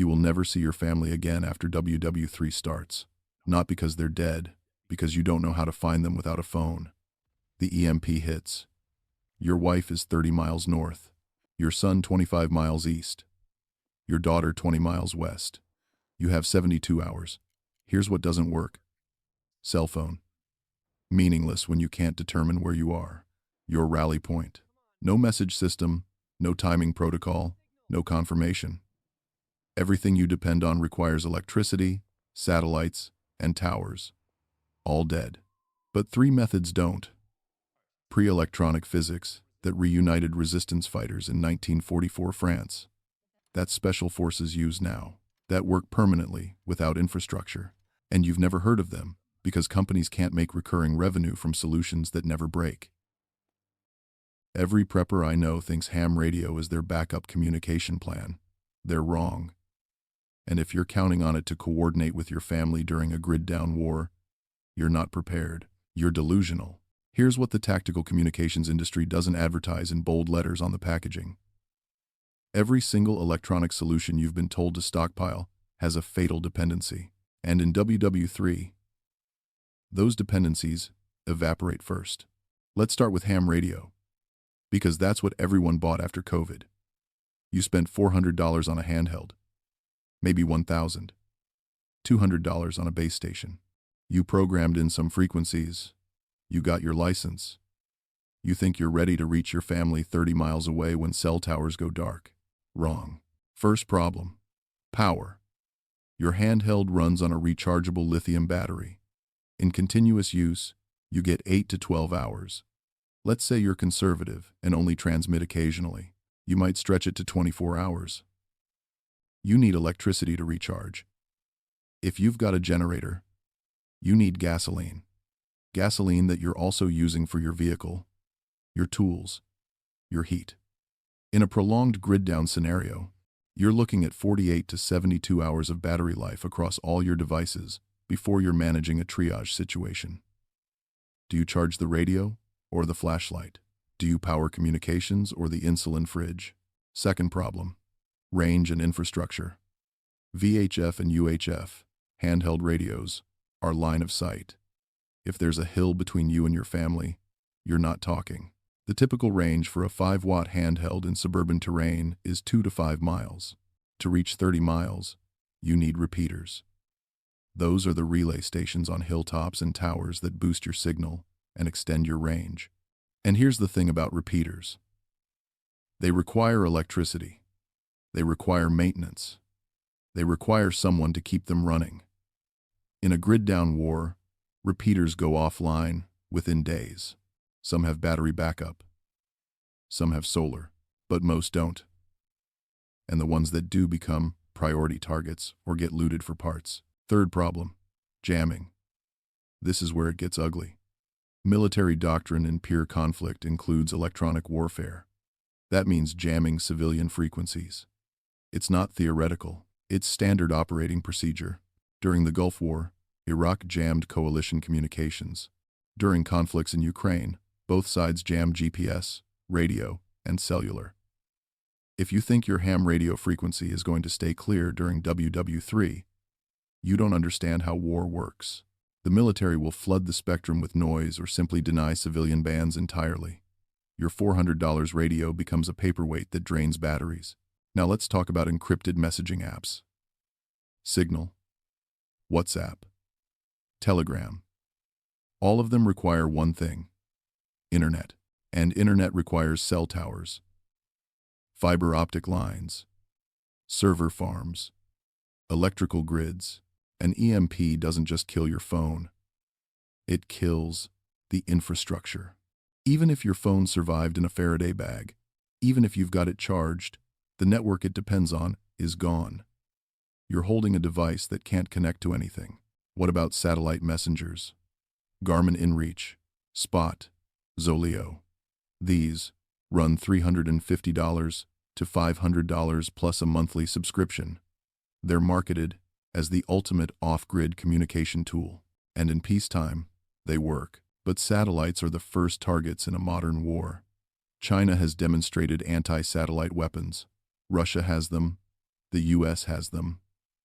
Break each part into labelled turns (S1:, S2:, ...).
S1: You will never see your family again after WW3 starts. Not because they're dead, because you don't know how to find them without a phone. The EMP hits. Your wife is 30 miles north. Your son 25 miles east. Your daughter 20 miles west. You have 72 hours. Here's what doesn't work. Cell phone. Meaningless when you can't determine where you are. Your rally point. No message system, no timing protocol, no confirmation. Everything you depend on requires electricity, satellites, and towers. All dead. But three methods don't. Pre-electronic physics that reunited resistance fighters in 1944 France. That special forces use now. That work permanently, without infrastructure. And you've never heard of them, because companies can't make recurring revenue from solutions that never break. Every prepper I know thinks ham radio is their backup communication plan. They're wrong. And if you're counting on it to coordinate with your family during a grid-down war, you're not prepared. You're delusional. Here's what the tactical communications industry doesn't advertise in bold letters on the packaging. Every single electronic solution you've been told to stockpile has a fatal dependency. And in WW3, those dependencies evaporate first. Let's start with ham radio, because that's what everyone bought after COVID. You spent $400 on a handheld, maybe $1,000, $200 on a base station. You programmed in some frequencies. You got your license. You think you're ready to reach your family 30 miles away when cell towers go dark. Wrong. First problem. Power. Your handheld runs on a rechargeable lithium battery. In continuous use, you get 8 to 12 hours. Let's say you're conservative and only transmit occasionally. You might stretch it to 24 hours. You need electricity to recharge. If you've got a generator, you need gasoline. Gasoline that you're also using for your vehicle, your tools, your heat. In a prolonged grid-down scenario, you're looking at 48 to 72 hours of battery life across all your devices before you're managing a triage situation. Do you charge the radio or the flashlight? Do you power communications or the insulin fridge? Second problem. Range and infrastructure. VHF and UHF, handheld radios, are line of sight. If there's a hill between you and your family, you're not talking. The typical range for a 5-watt handheld in suburban terrain is 2 to 5 miles. To reach 30 miles, you need repeaters. Those are the relay stations on hilltops and towers that boost your signal and extend your range. And here's the thing about repeaters. They require electricity. They require maintenance. They require someone to keep them running. In a grid-down war, repeaters go offline within days. Some have battery backup. Some have solar, but most don't. And the ones that do become priority targets or get looted for parts. Third problem, jamming. This is where it gets ugly. Military doctrine in peer conflict includes electronic warfare. That means jamming civilian frequencies. It's not theoretical. It's standard operating procedure. During the Gulf War, Iraq jammed coalition communications. During conflicts in Ukraine, both sides jammed GPS, radio, and cellular. If you think your ham radio frequency is going to stay clear during WW3, you don't understand how war works. The military will flood the spectrum with noise or simply deny civilian bands entirely. Your $400 radio becomes a paperweight that drains batteries. Now let's talk about encrypted messaging apps. Signal, WhatsApp, Telegram. All of them require one thing: internet. And internet requires cell towers, fiber optic lines, server farms, electrical grids. An EMP doesn't just kill your phone. It kills the infrastructure. Even if your phone survived in a Faraday bag, even if you've got it charged, the network it depends on is gone. You're holding a device that can't connect to anything. What about satellite messengers? Garmin InReach, Spot, Zoleo. These run $350 to $500 plus a monthly subscription. They're marketed as the ultimate off-grid communication tool. And in peacetime, they work. But satellites are the first targets in a modern war. China has demonstrated anti-satellite weapons. Russia has them. The US has them.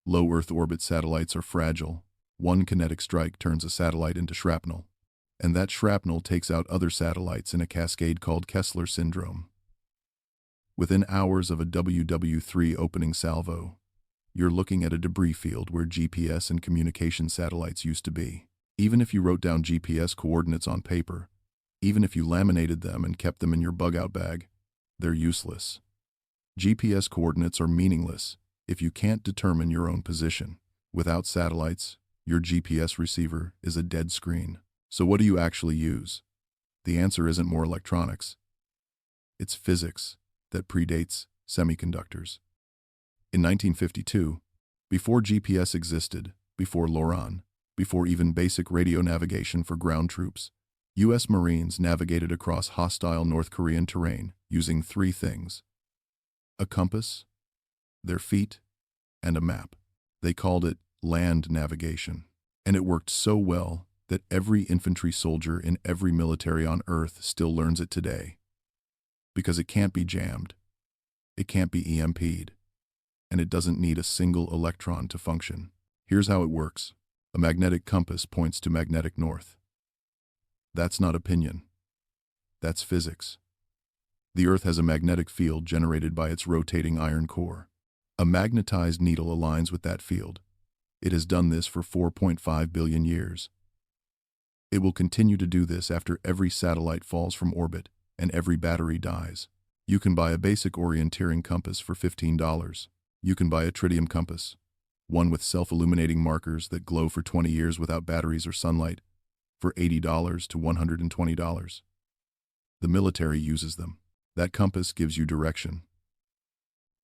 S1: Low Earth orbit satellites are fragile. One kinetic strike turns a satellite into shrapnel. And that shrapnel takes out other satellites in a cascade called Kessler syndrome. Within hours of a WW3 opening salvo, you're looking at a debris field where GPS and communication satellites used to be. Even if you wrote down GPS coordinates on paper, even if you laminated them and kept them in your bug-out bag, they're useless. GPS coordinates are meaningless if you can't determine your own position. Without satellites, your GPS receiver is a dead screen. So what do you actually use? The answer isn't more electronics. It's physics that predates semiconductors. In 1952, before GPS existed, before LORAN, before even basic radio navigation for ground troops, U.S. Marines navigated across hostile North Korean terrain using three things: a compass, their feet, and a map. They called it land navigation, and it worked so well that every infantry soldier in every military on Earth still learns it today. Because it can't be jammed, it can't be EMP'd, and it doesn't need a single electron to function. Here's how it works. A magnetic compass points to magnetic north. That's not opinion. That's physics. The Earth has a magnetic field generated by its rotating iron core. A magnetized needle aligns with that field. It has done this for 4.5 billion years. It will continue to do this after every satellite falls from orbit and every battery dies. You can buy a basic orienteering compass for $15. You can buy a tritium compass, one with self-illuminating markers that glow for 20 years without batteries or sunlight, for $80 to $120. The military uses them. That compass gives you direction.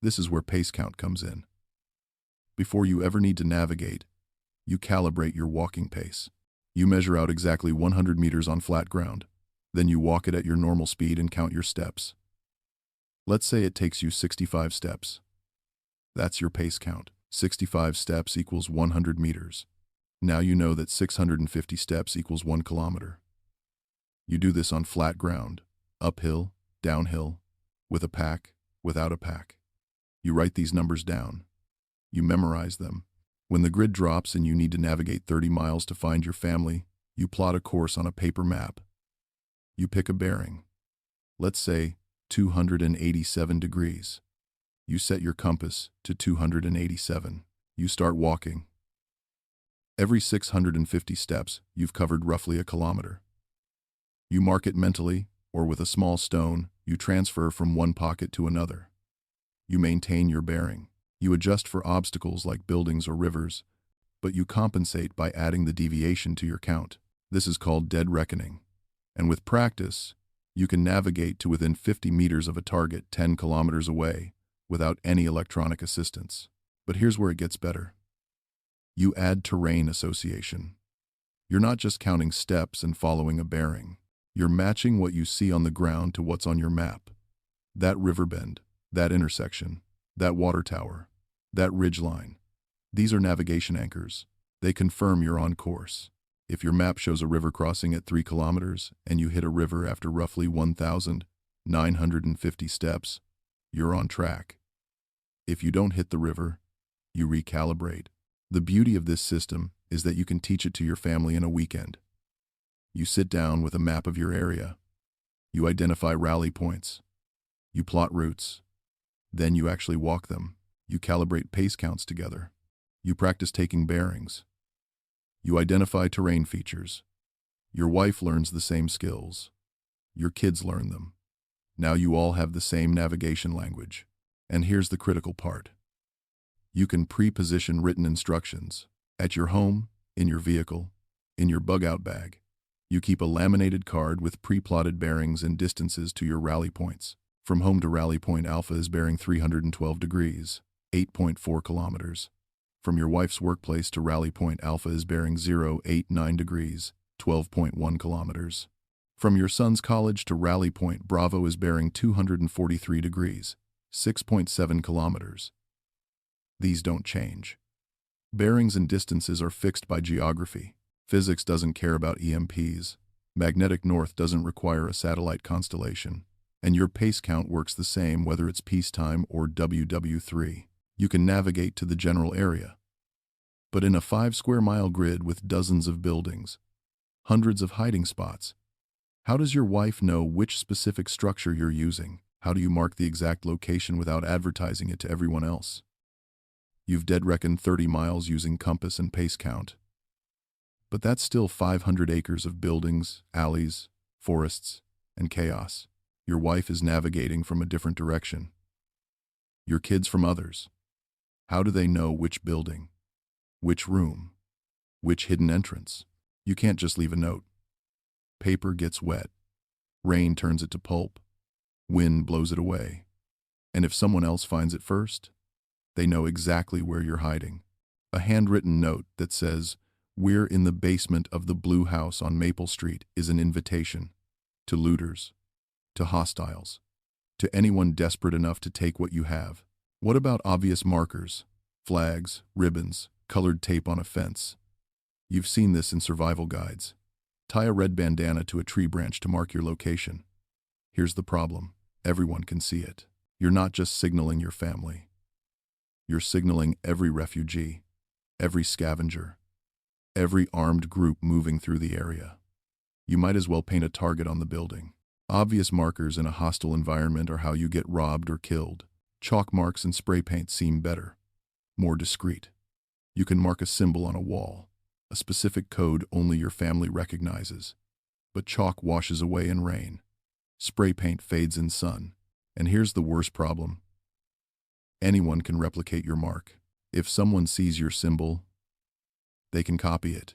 S1: This is where pace count comes in. Before you ever need to navigate, you calibrate your walking pace. You measure out exactly 100 meters on flat ground. Then you walk it at your normal speed and count your steps. Let's say it takes you 65 steps. That's your pace count. 65 steps equals 100 meters. Now you know that 650 steps equals 1 kilometer. You do this on flat ground, uphill, downhill, with a pack, without a pack. You write these numbers down. You memorize them. When the grid drops and you need to navigate 30 miles to find your family, you plot a course on a paper map. You pick a bearing. Let's say 287 degrees. You set your compass to 287. You start walking. Every 650 steps, you've covered roughly a kilometer. You mark it mentally, or with a small stone, you transfer from one pocket to another. You maintain your bearing. You adjust for obstacles like buildings or rivers, but you compensate by adding the deviation to your count. This is called dead reckoning. And with practice, you can navigate to within 50 meters of a target 10 kilometers away without any electronic assistance. But here's where it gets better. You add terrain association. You're not just counting steps and following a bearing. You're matching what you see on the ground to what's on your map. That river bend, that intersection, that water tower, that ridge line. These are navigation anchors. They confirm you're on course. If your map shows a river crossing at 3 kilometers and you hit a river after roughly 1,950 steps, you're on track. If you don't hit the river, you recalibrate. The beauty of this system is that you can teach it to your family in a weekend. You sit down with a map of your area. You identify rally points. You plot routes. Then you actually walk them. You calibrate pace counts together. You practice taking bearings. You identify terrain features. Your wife learns the same skills. Your kids learn them. Now you all have the same navigation language. And here's the critical part. You can pre-position written instructions at your home, in your vehicle, in your bug-out bag. You keep a laminated card with pre-plotted bearings and distances to your rally points. From home to rally point Alpha is bearing 312 degrees, 8.4 kilometers. From your wife's workplace to rally point Alpha is bearing 089 degrees, 12.1 kilometers. From your son's college to rally point Bravo is bearing 243 degrees, 6.7 kilometers. These don't change. Bearings and distances are fixed by geography. Physics doesn't care about EMPs. Magnetic north doesn't require a satellite constellation. And your pace count works the same whether it's peacetime or WW3. You can navigate to the general area. But in a 5-square-mile grid with dozens of buildings, hundreds of hiding spots, how does your wife know which specific structure you're using? How do you mark the exact location without advertising it to everyone else? You've dead reckoned 30 miles using compass and pace count. But that's still 500 acres of buildings, alleys, forests, and chaos. Your wife is navigating from a different direction. Your kids from others. How do they know which building, which room, which hidden entrance? You can't just leave a note. Paper gets wet. Rain turns it to pulp. Wind blows it away. And if someone else finds it first, they know exactly where you're hiding. A handwritten note that says, "We're in the basement of the blue house on Maple Street," is an invitation to looters, to hostiles, to anyone desperate enough to take what you have. What about obvious markers, flags, ribbons, colored tape on a fence? You've seen this in survival guides. Tie a red bandana to a tree branch to mark your location. Here's the problem. Everyone can see it. You're not just signaling your family. You're signaling every refugee, every scavenger, every armed group moving through the area. You might as well paint a target on the building. Obvious markers in a hostile environment are how you get robbed or killed. Chalk marks and spray paint seem better, more discreet. You can mark a symbol on a wall, a specific code only your family recognizes. But chalk washes away in rain. Spray paint fades in sun. And here's the worst problem. Anyone can replicate your mark. If someone sees your symbol, they can copy it.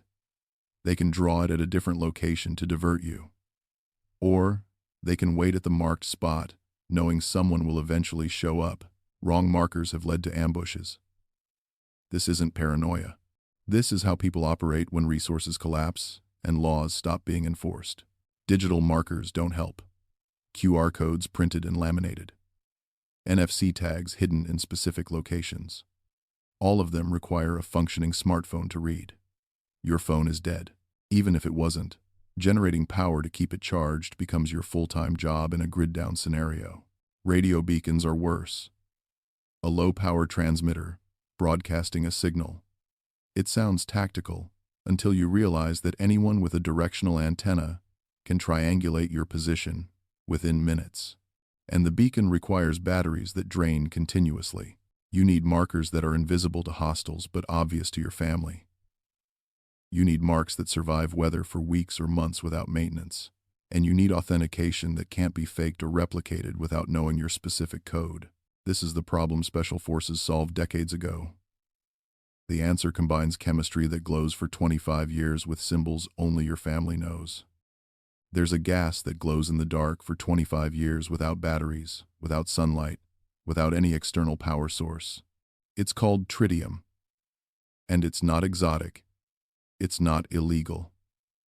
S1: They can draw it at a different location to divert you. Or they can wait at the marked spot, knowing someone will eventually show up. Wrong markers have led to ambushes. This isn't paranoia. This is how people operate when resources collapse and laws stop being enforced. Digital markers don't help. QR codes printed and laminated. NFC tags hidden in specific locations. All of them require a functioning smartphone to read. Your phone is dead. Even if it wasn't, generating power to keep it charged becomes your full-time job in a grid-down scenario. Radio beacons are worse. A low-power transmitter, broadcasting a signal. It sounds tactical until you realize that anyone with a directional antenna can triangulate your position within minutes. And the beacon requires batteries that drain continuously. You need markers that are invisible to hostiles but obvious to your family. You need marks that survive weather for weeks or months without maintenance. And you need authentication that can't be faked or replicated without knowing your specific code. This is the problem Special Forces solved decades ago. The answer combines chemistry that glows for 25 years with symbols only your family knows. There's a gas that glows in the dark for 25 years without batteries, without sunlight, without any external power source. It's called tritium. And it's not exotic. It's not illegal.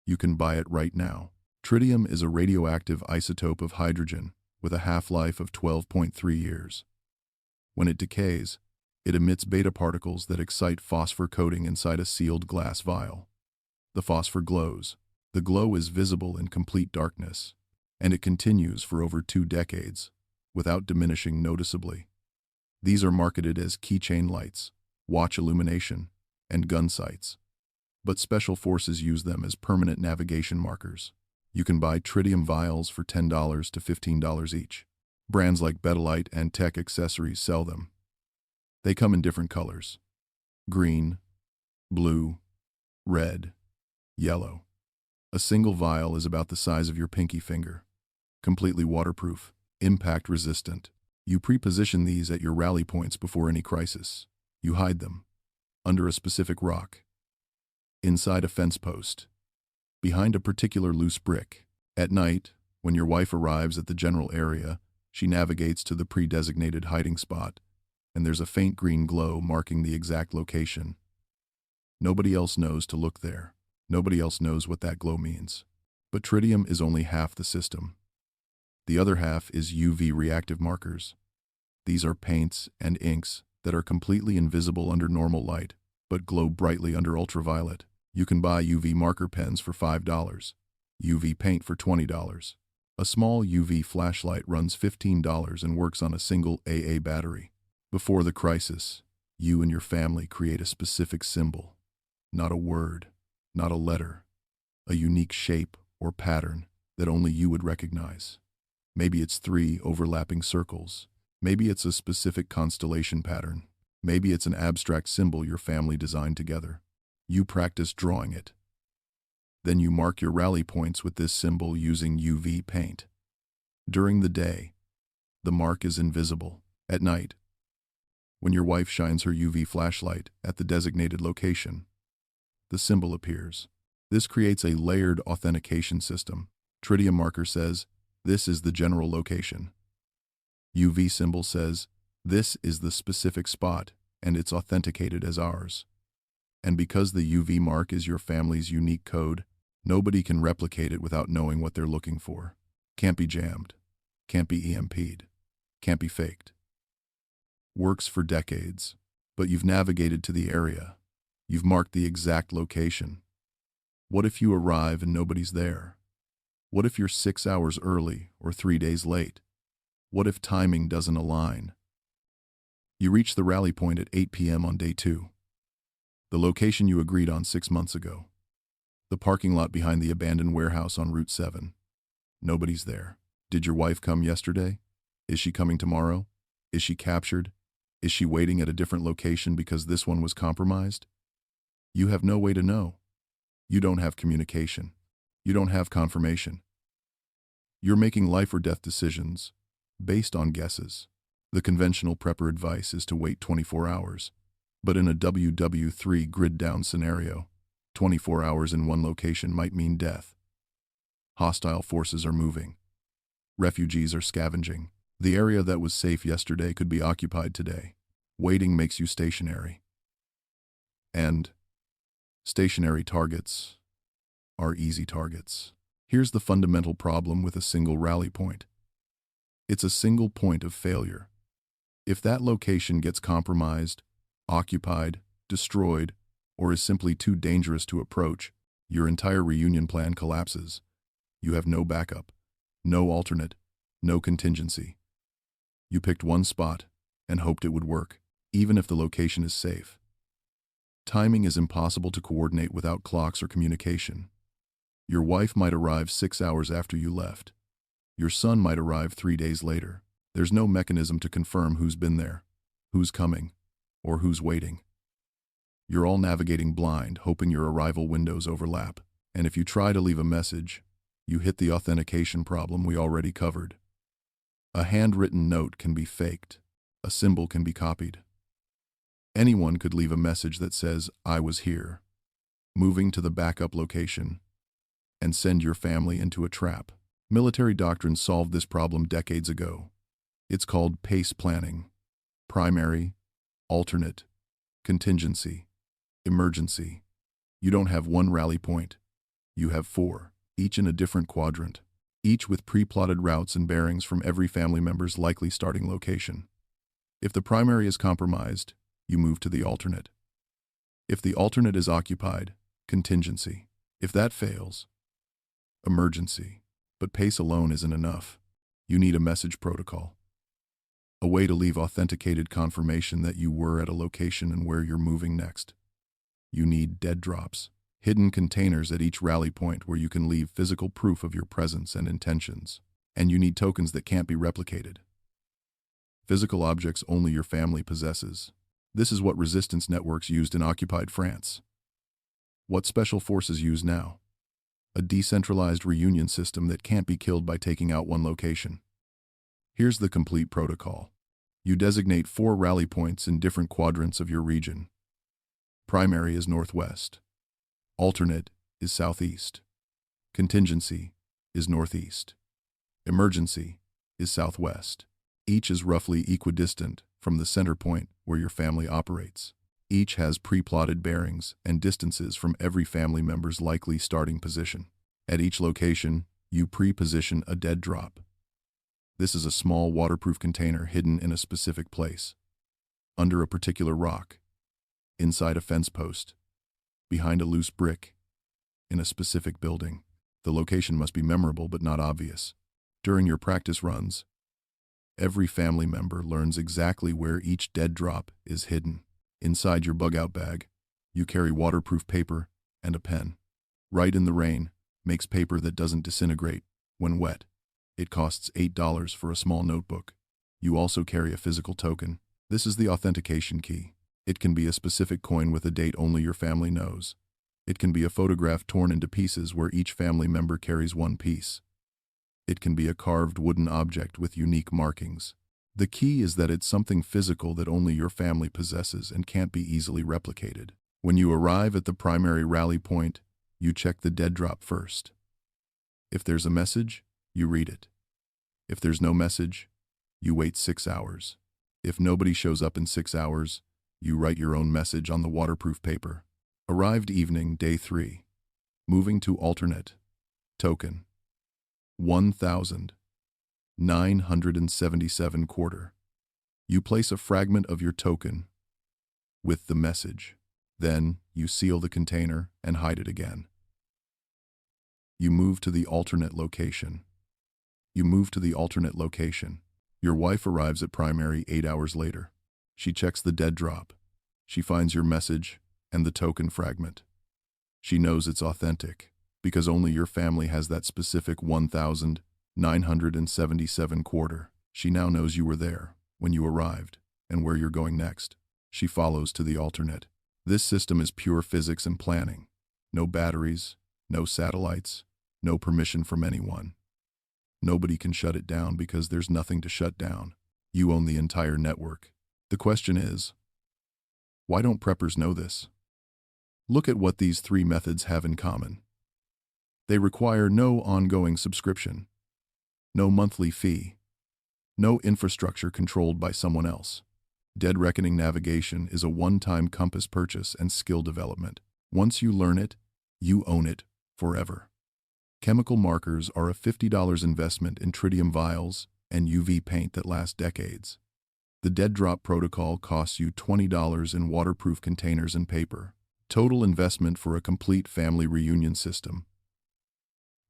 S1: You can buy it right now. Tritium is a radioactive isotope of hydrogen with a half-life of 12.3 years. When it decays, it emits beta particles that excite phosphor coating inside a sealed glass vial. The phosphor glows. The glow is visible in complete darkness, and it continues for over 2 decades, without diminishing noticeably. These are marketed as keychain lights, watch illumination, and gun sights. But Special Forces use them as permanent navigation markers. You can buy tritium vials for $10 to $15 each. Brands like Betalite and Tech Accessories sell them. They come in different colors: green, blue, red, yellow. A single vial is about the size of your pinky finger. Completely waterproof, impact-resistant. You pre-position these at your rally points before any crisis. You hide them under a specific rock, inside a fence post, behind a particular loose brick. At night, when your wife arrives at the general area, she navigates to the pre-designated hiding spot, and there's a faint green glow marking the exact location. Nobody else knows to look there. Nobody else knows what that glow means. But tritium is only half the system. The other half is UV reactive markers. These are paints and inks that are completely invisible under normal light, but glow brightly under ultraviolet. You can buy UV marker pens for $5, UV paint for $20. A small UV flashlight runs $15 and works on a single AA battery. Before the crisis, you and your family create a specific symbol, not a word, not a letter, a unique shape or pattern that only you would recognize. Maybe it's 3 overlapping circles. Maybe it's a specific constellation pattern. Maybe it's an abstract symbol your family designed together. You practice drawing it. Then you mark your rally points with this symbol using UV paint. During the day, the mark is invisible. At night, when your wife shines her UV flashlight at the designated location, the symbol appears. This creates a layered authentication system. Tritium marker says, this is the general location. UV symbol says, this is the specific spot, and it's authenticated as ours. And because the UV mark is your family's unique code, nobody can replicate it without knowing what they're looking for. Can't be jammed. Can't be EMP'd. Can't be faked. Works for decades, but you've navigated to the area. You've marked the exact location. What if you arrive and nobody's there? What if you're 6 hours early or 3 days late? What if timing doesn't align? You reach the rally point at 8 p.m. on day 2. The location you agreed on 6 months ago. The parking lot behind the abandoned warehouse on Route 7. Nobody's there. Did your wife come yesterday? Is she coming tomorrow? Is she captured? Is she waiting at a different location because this one was compromised? You have no way to know. You don't have communication. You don't have confirmation. You're making life or death decisions based on guesses. The conventional prepper advice is to wait 24 hours. But in a WW3 grid-down scenario, 24 hours in one location might mean death. Hostile forces are moving. Refugees are scavenging. The area that was safe yesterday could be occupied today. Waiting makes you stationary. And stationary targets are easy targets. Here's the fundamental problem with a single rally point. It's a single point of failure. If that location gets compromised, occupied, destroyed, or is simply too dangerous to approach, your entire reunion plan collapses. You have no backup, no alternate, no contingency. You picked one spot and hoped it would work, even if the location is safe. Timing is impossible to coordinate without clocks or communication. Your wife might arrive 6 hours after you left. Your son might arrive 3 days later. There's no mechanism to confirm who's been there, who's coming, or who's waiting. You're all navigating blind, hoping your arrival windows overlap. And if you try to leave a message, you hit the authentication problem we already covered. A handwritten note can be faked. A symbol can be copied. Anyone could leave a message that says, "I was here," moving to the backup location, and send your family into a trap. Military doctrine solved this problem decades ago. It's called PACE planning: primary, alternate, contingency, emergency. You don't have one rally point. You have 4, each in a different quadrant, each with pre-plotted routes and bearings from every family member's likely starting location. If the primary is compromised, you move to the alternate. If the alternate is occupied, contingency. If that fails, emergency. But PACE alone isn't enough. You need a message protocol. A way to leave authenticated confirmation that you were at a location and where you're moving next. You need dead drops, hidden containers at each rally point where you can leave physical proof of your presence and intentions. And you need tokens that can't be replicated. Physical objects only your family possesses. This is what resistance networks used in occupied France. What special forces use now? A decentralized reunion system that can't be killed by taking out one location. Here's the complete protocol. You designate 4 rally points in different quadrants of your region. Primary is northwest. Alternate is southeast. Contingency is northeast. Emergency is southwest. Each is roughly equidistant from the center point where your family operates. Each has pre-plotted bearings and distances from every family member's likely starting position. At each location, you pre-position a dead drop. This is a small waterproof container hidden in a specific place, under a particular rock, inside a fence post, behind a loose brick, in a specific building. The location must be memorable but not obvious. During your practice runs, Every family member learns exactly where each dead drop is hidden. Inside your bug-out bag, you carry waterproof paper and a pen. Write in the rain makes paper that doesn't disintegrate when wet. It costs $8 for a small notebook. You also carry a physical token. This is the authentication key. It can be a specific coin with a date only your family knows. It can be a photograph torn into pieces where each family member carries one piece. It can be a carved wooden object with unique markings. The key is that it's something physical that only your family possesses and can't be easily replicated. When you arrive at the primary rally point, you check the dead drop first. If there's a message, you read it. If there's no message, you wait 6 hours. If nobody shows up in 6 hours, you write your own message on the waterproof paper. Arrived evening, day 3. Moving to alternate. Token. 1,977 quarter. You place a fragment of your token with the message. Then you seal the container and hide it again. You move to the alternate location. Your wife arrives at primary 8 hours later. She checks the dead drop. She finds your message and the token fragment. She knows it's authentic because only your family has that specific 1,977 quarter. She now knows you were there when you arrived and where you're going next. She follows to the alternate. This system is pure physics and planning. No batteries, no satellites, no permission from anyone. Nobody can shut it down because there's nothing to shut down. You own the entire network. The question is, why don't preppers know this? Look at what these 3 methods have in common. They require no ongoing subscription, no monthly fee, no infrastructure controlled by someone else. Dead reckoning navigation is a one-time compass purchase and skill development. Once you learn it, you own it forever. Chemical markers are a $50 investment in tritium vials and UV paint that last decades. The dead drop protocol costs you $20 in waterproof containers and paper. Total investment for a complete family reunion system,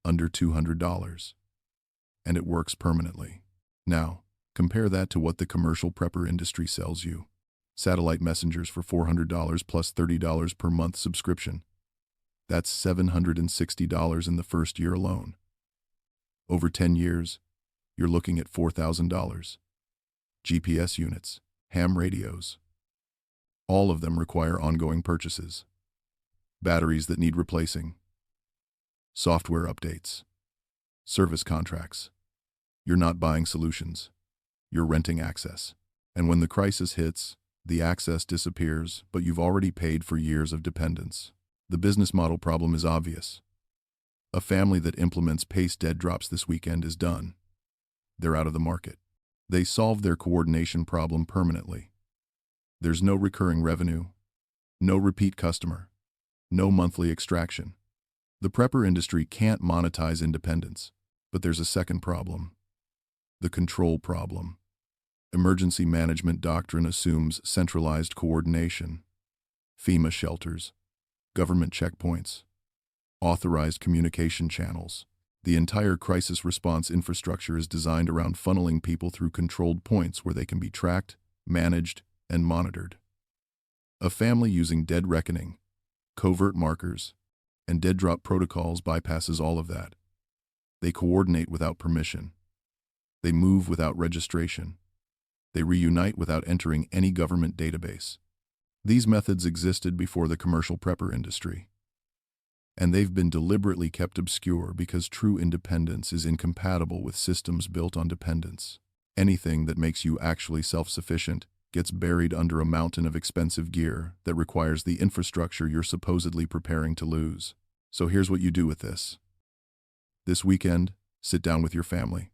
S1: under $200. And it works permanently. Now, compare that to what the commercial prepper industry sells you. Satellite messengers for $400 plus $30 per month subscription. That's $760 in the first year alone. Over 10 years, you're looking at $4,000. GPS units, ham radios. All of them require ongoing purchases. Batteries that need replacing. Software updates. Service contracts. You're not buying solutions. You're renting access. And when the crisis hits, the access disappears, but you've already paid for years of dependence. The business model problem is obvious. A family that implements paste dead drops this weekend is done. They're out of the market. They solve their coordination problem permanently. There's no recurring revenue, no repeat customer, no monthly extraction. The prepper industry can't monetize independence, but there's a second problem. The control problem. Emergency management doctrine assumes centralized coordination. FEMA shelters, government checkpoints, authorized communication channels. The entire crisis response infrastructure is designed around funneling people through controlled points where they can be tracked, managed, and monitored. A family using dead reckoning, covert markers, and dead drop protocols bypasses all of that. They coordinate without permission. They move without registration. They reunite without entering any government database. These methods existed before the commercial prepper industry. And they've been deliberately kept obscure because true independence is incompatible with systems built on dependence. Anything that makes you actually self-sufficient gets buried under a mountain of expensive gear that requires the infrastructure you're supposedly preparing to lose. So here's what you do with this. This weekend, sit down with your family.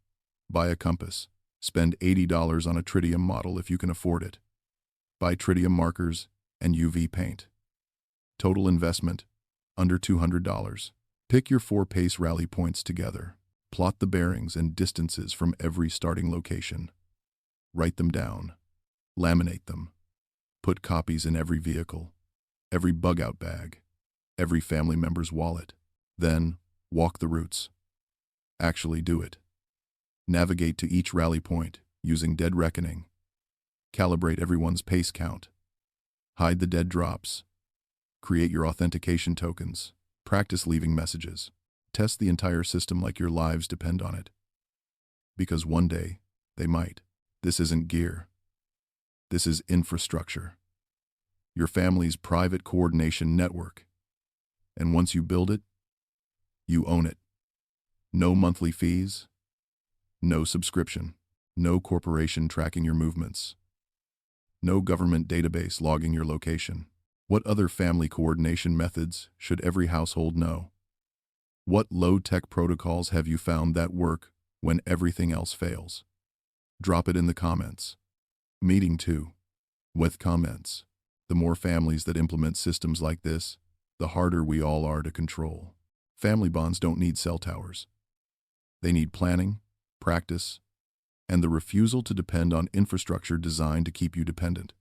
S1: Buy a compass. Spend $80 on a tritium model if you can afford it. Buy tritium markers and UV paint. Total investment, under $200. Pick your 4 pace rally points together. Plot the bearings and distances from every starting location. Write them down. Laminate them. Put copies in every vehicle, every bug-out bag, every family member's wallet. Then, walk the routes. Actually do it. Navigate to each rally point. using dead reckoning. Calibrate everyone's pace count. Hide the dead drops. Create your authentication tokens. Practice leaving messages. Test the entire system like your lives depend on it. Because one day, they might. This isn't gear. This is infrastructure. Your family's private coordination network. And once you build it, you own it. No monthly fees. No subscription. No corporation tracking your movements. No government database logging your location. What other family coordination methods should every household know? What low-tech protocols have you found that work when everything else fails? Drop it in the comments. Meeting 2. With comments. The more families that implement systems like this, the harder we all are to control. Family bonds don't need cell towers. They need planning, practice, and the refusal to depend on infrastructure designed to keep you dependent.